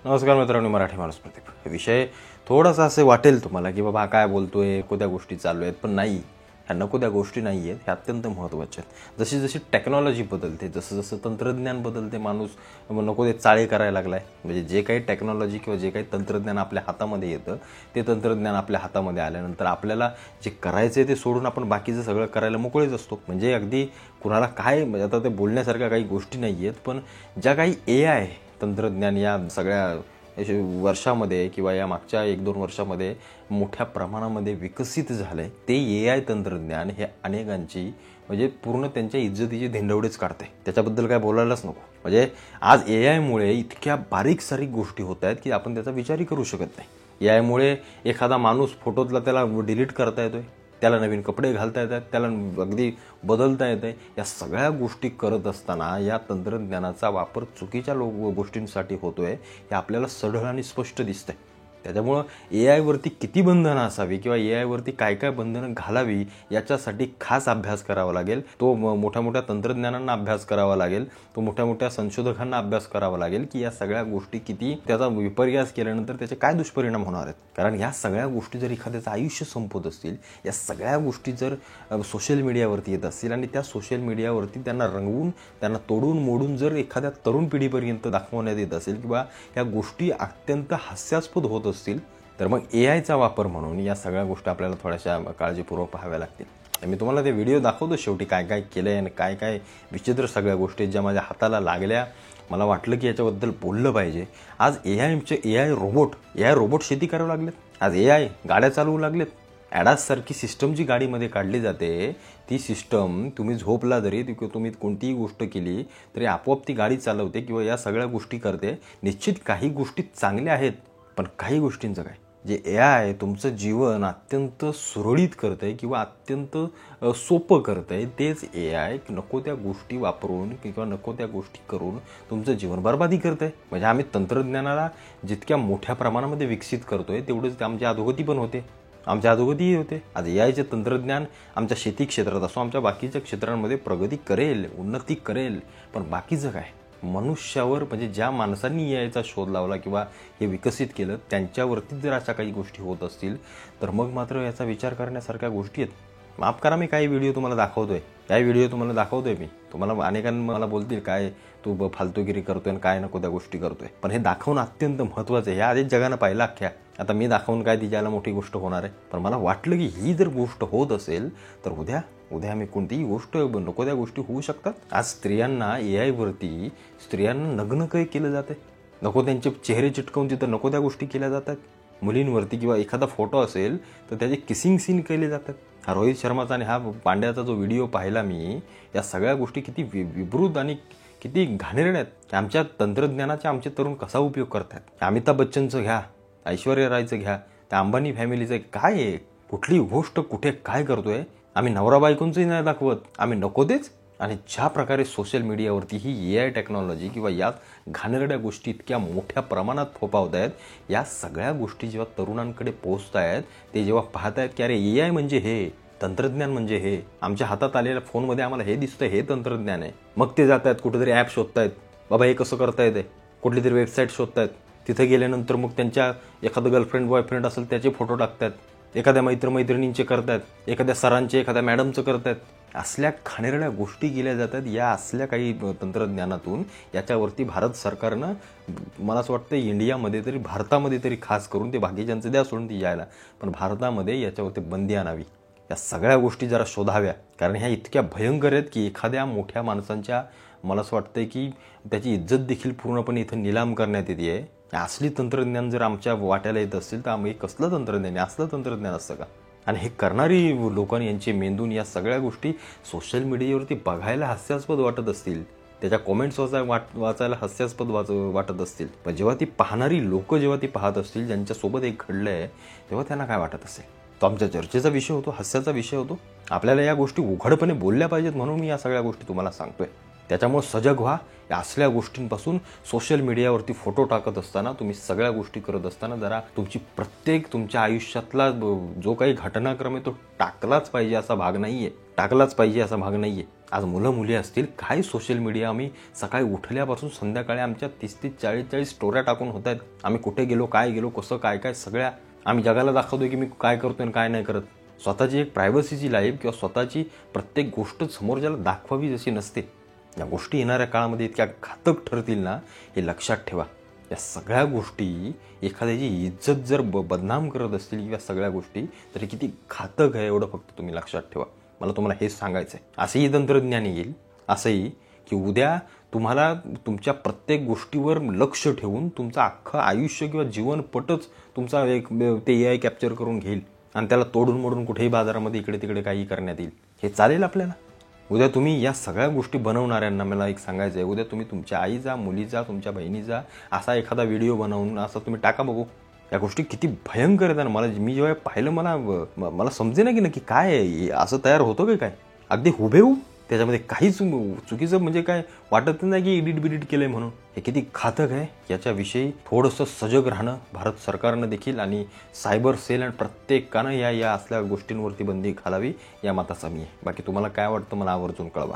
नमस्कार मित्रांनो, मराठी माणूस प्रदीप. हे विषय थोडासा असे वाटेल तुम्हाला की बाबा काय बोलतोय, कोणत्या गोष्टी चालू आहेत, पण नाही, ह्या नको त्या गोष्टी नाही आहेत, ह्या अत्यंत महत्त्वाच्या आहेत. जशी जशी टेक्नॉलॉजी बदलते, जसं जसं तंत्रज्ञान बदलते, माणूस नको ते चाळे करायला लागलाय. म्हणजे जे काही टेक्नॉलॉजी किंवा जे काही तंत्रज्ञान आपल्या हातामध्ये येतं, ते तंत्रज्ञान आपल्या हातामध्ये आल्यानंतर आपल्याला जे करायचं आहे ते सोडून आपण बाकीचं सगळं करायला मोकळेच असतो. म्हणजे अगदी कुणाला काय, म्हणजे आता ते बोलण्यासारख्या काही गोष्टी नाही आहेत, पण ज्या काही AI तंत्रज्ञान या सगळ्या वर्षामध्ये किंवा या मागच्या 1-2 वर्षामध्ये मोठ्या प्रमाणामध्ये विकसित झालं आहे, ते AI तंत्रज्ञान हे अनेकांची म्हणजे पूर्ण त्यांच्या इज्जतीचे धिंडवडेच काढते. त्याच्याबद्दल काय बोलायलाच नको. म्हणजे आज AIमुळे इतक्या बारीक सारीक गोष्टी होत आहेत की आपण त्याचा विचारही करू शकत नाही. AIमुळे एखादा माणूस फोटोतला त्याला डिलीट करता येतोय, त्याला नवीन कपडे घालता येतात, त्याला अगदी बदलता येतं. या सगळ्या गोष्टी करत असताना या तंत्रज्ञानाचा वापर चुकीच्या गोष्टींसाठी होतोय हे आपल्याला सढळ आणि स्पष्ट दिसतंय. त्याच्यामुळं AIवरती किती बंधनं असावी किंवा AIवरती काय काय बंधनं घालावी याच्यासाठी खास अभ्यास करावा लागेल. तो मोठ्या मोठ्या तंत्रज्ञानांना अभ्यास करावा लागेल, तो मोठ्या मोठ्या संशोधकांना अभ्यास करावा लागेल की या सगळ्या गोष्टी किती, त्याचा विपर्यास केल्यानंतर त्याचे काय दुष्परिणाम होणार आहेत. कारण या सगळ्या गोष्टी जर एखाद्याचं आयुष्य संपवत असतील, या सगळ्या गोष्टी जर सोशल मीडियावरती येत असतील आणि त्या सोशल मीडियावरती त्यांना रंगवून, त्यांना तोडून मोडून जर एखाद्या तरुण पिढीपर्यंत दाखवण्यात येत असेल किंवा या गोष्टी अत्यंत हास्यास्पद होत असतील, तर मग AIचा वापर म्हणून या सगळ्या गोष्टी आपल्याला थोड्याशा काळजीपूर्वक पाहाव्या लागतील. मी तुम्हाला ते व्हिडिओ दाखवतो शेवटी काय काय केलं आहे आणि काय काय विचित्र सगळ्या गोष्टी ज्या माझ्या हाताला लागल्या. मला वाटलं की याच्याबद्दल बोललं पाहिजे. आज AI रोबोट शेती करावं लागलेत. आज AI गाड्या चालवू लागलेत. ॲडाससारखी सिस्टम जी गाडीमध्ये काढली जाते, ती सिस्टम तुम्ही झोपला जरी, तुम्ही कोणतीही गोष्ट केली तरी आपोआप ती गाडी चालवते किंवा या सगळ्या गोष्टी करते. निश्चित काही गोष्टी चांगल्या आहेत, पण काही गोष्टींचं काय, जे AI तुमचं जीवन अत्यंत सुरळीत करतंय किंवा अत्यंत सोपं करतंय, तेच AI नको त्या गोष्टी वापरून किंवा नको त्या गोष्टी करून तुमचं जीवन बरबादी करतंय. म्हणजे आम्ही तंत्रज्ञानाला जितक्या मोठ्या प्रमाणामध्ये विकसित करतोय तेवढंच आमच्या अधोगती पण होते, आमच्या अधोगतीही होते. आज AIचे तंत्रज्ञान आमच्या शेती क्षेत्रात असो, आमच्या बाकीच्या क्षेत्रांमध्ये प्रगती करेल, उन्नती करेल, पण बाकीचं काय, मनुष्यावर म्हणजे ज्या माणसांनी AIचा शोध लावला किंवा हे विकसित केलं त्यांच्यावरतीच जर अशा काही गोष्टी होत असतील तर मग मात्र याचा विचार करण्यासारख्या गोष्टी आहेत. माफ करा, मी काही व्हिडिओ तुम्हाला दाखवतोय, मी तुम्हाला अनेकांना मला बोलतील काय तू फालतूगिरी करतोय आणि काय नको त्या गोष्टी करतोय, पण हे दाखवणं अत्यंत महत्त्वाचं आहे. हे आधीच जगानं पाहिलं अख्ख्या. आता मी दाखवून काय तिच्याला मोठी गोष्ट होणार आहे, पण मला वाटलं की ही जर गोष्ट होत असेल तर उद्या मी कोणतीही गोष्ट नको त्या गोष्टी होऊ शकतात. आज स्त्रियांना AIवरती स्त्रियांना नग्न काही केलं जातं, नको त्यांचे चेहरे चिटकवून तिथं नको त्या गोष्टी केल्या जातात. मुलींवरती किंवा एखादा फोटो असेल तर त्याचे किसिंग सीन केले जातात. हा रोहित शर्माचा आणि हा पांड्याचा जो व्हिडिओ पाहिला मी, या सगळ्या गोष्टी किती विकृत आणि किती घाणेरड्या आहेत. आमच्या तंत्रज्ञानाचा आमचे तरुण कसा उपयोग करतात. अमिताभ बच्चनचं घ्या, ऐश्वर्या रायचं घ्या, त्या अंबानी फॅमिलीचं काय आहे, कुठली गोष्ट कुठे काय करतोय. आम्ही नवरा बायकोंचंही नाही दाखवत, आम्ही नको तेच. आणि ज्या प्रकारे सोशल मीडियावरती ही AI टेक्नॉलॉजी किंवा या घाणेरड्या गोष्टी इतक्या मोठ्या प्रमाणात फोपावत आहेत, या सगळ्या गोष्टी जेव्हा तरुणांकडे पोहोचत आहेत, ते जेव्हा पाहत आहेत की अरे AI म्हणजे हे, तंत्रज्ञान म्हणजे हे, आमच्या हातात आलेल्या फोनमध्ये आम्हाला हे दिसतं, हे तंत्रज्ञान आहे. मग ते जात आहेत कुठेतरी ॲप शोधतायत, बाबा हे कसं करता येते, कुठली तरी वेबसाईट शोधतायत. तिथे गेल्यानंतर मग त्यांच्या एखादं गर्लफ्रेंड बॉयफ्रेंड असेल त्याचे फोटो टाकतात, एखाद्या मैत्रिणींचे करतात, एखाद्या सरांचे, एखाद्या मॅडमचं करतात. असल्या घाणेरड्या गोष्टी केल्या जातात या असल्या काही तंत्रज्ञानातून. याच्यावरती भारत सरकारनं, मला असं वाटतं इंडियामध्ये तरी, भारतामध्ये तरी खास करून, ते बाकीच्यांचं द्या सोडून ती यायला, पण भारतामध्ये याच्यावरती बंदी आणावी. या सगळ्या गोष्टी जरा शोधाव्या, कारण ह्या इतक्या भयंकर आहेत की एखाद्या मोठ्या माणसांच्या, मला असं वाटतंय की त्याची इज्जत देखील पूर्णपणे इथं निलाम करण्यात येते आहे. असली तंत्रज्ञान जर आमच्या वाट्याला येत असतील तर आम्ही कसलं तंत्रज्ञान, असलं तंत्रज्ञान असतं का. आणि हे करणारी लोकांनी यांचे मेंदून या सगळ्या गोष्टी सोशल मीडियावरती बघायला हास्यास्पद वाटत असतील, त्याच्या कॉमेंट्स वाचायला हास्यास्पद वाटत असतील, पण जेव्हा ती पाहणारी लोक जेव्हा ती पाहत असतील, ज्यांच्यासोबत एक घडलं आहे, तेव्हा त्यांना काय वाटत असेल. तो आमच्या चर्चेचा विषय होतो, हास्याचा विषय होतो. आपल्याला या गोष्टी उघडपणे बोलल्या पाहिजेत म्हणून मी या सगळ्या गोष्टी तुम्हाला सांगतोय. त्याच्यामुळे सजग व्हा. या असल्या गोष्टींपासून सोशल मीडियावरती फोटो टाकत असताना, तुम्ही सगळ्या गोष्टी करत असताना जरा तुमच्या आयुष्यातला जो काही घटनाक्रम आहे तो टाकलाच पाहिजे असा भाग नाहीये. आज मुलं मुली असतील, काय सोशल मीडिया आम्ही सकाळी उठल्यापासून संध्याकाळी आमच्या 30-30, 40-40 स्टोऱ्या टाकून होत आहेत. आम्ही कुठे गेलो, काय गेलो, कसं काय काय सगळ्या आम्ही जगाला दाखवतोय की मी काय करतोय आणि काय नाही करत. स्वतःची एक प्रायव्हसीची लाईफ किंवा स्वतःची प्रत्येक गोष्ट समोरच्याला दाखवावी जशी नसते. या गोष्टी येणाऱ्या काळामध्ये इतक्या घातक ठरतील ना, हे लक्षात ठेवा. या सगळ्या गोष्टी एखाद्याची इज्जत जर बदनाम करत असतील किंवा सगळ्या गोष्टी, तर किती घातक आहे एवढं फक्त तुम्ही लक्षात ठेवा. मला तुम्हाला हेच सांगायचं आहे. असंही तंत्रज्ञान येईल, असंही की उद्या तुम्हाला तुमच्या प्रत्येक गोष्टीवर लक्ष ठेवून तुमचं अख्खं आयुष्य किंवा जीवनपटच तुमचा एक ते AI कॅप्चर करून घेईल आणि त्याला तोडून मोडून कुठेही बाजारामध्ये इकडे तिकडे काही करण्यात येईल. हे चालेल आपल्याला? उद्या तुम्ही या सगळ्या गोष्टी बनवणाऱ्यांना मला एक सांगायचं आहे, उद्या तुम्ही तुमच्या आईचा, मुलीचा, तुमच्या बहिणीचा असा एखादा व्हिडिओ बनवून असं तुम्ही टाका बघू. या गोष्टी किती भयंकर आहेत ना. मी जेव्हा पाहिलं मला समजे ना की नक्की काय आहे, असं तयार होतं की काय. अगदी हुबेहूब त्याच्यामध्ये काहीच चुकीचं म्हणजे काय वाटत नाही की एडिट बिडिट केलंय म्हणून. हे किती घातक आहे याच्याविषयी थोडंसं सजग राहणं भारत सरकारनं देखील आणि सायबर सेल आणि प्रत्येकानं या असल्या गोष्टींवरती बंदी घालावी या मताचा मी आहे. बाकी तुम्हाला काय वाटतं मला आवर्जून कळवा.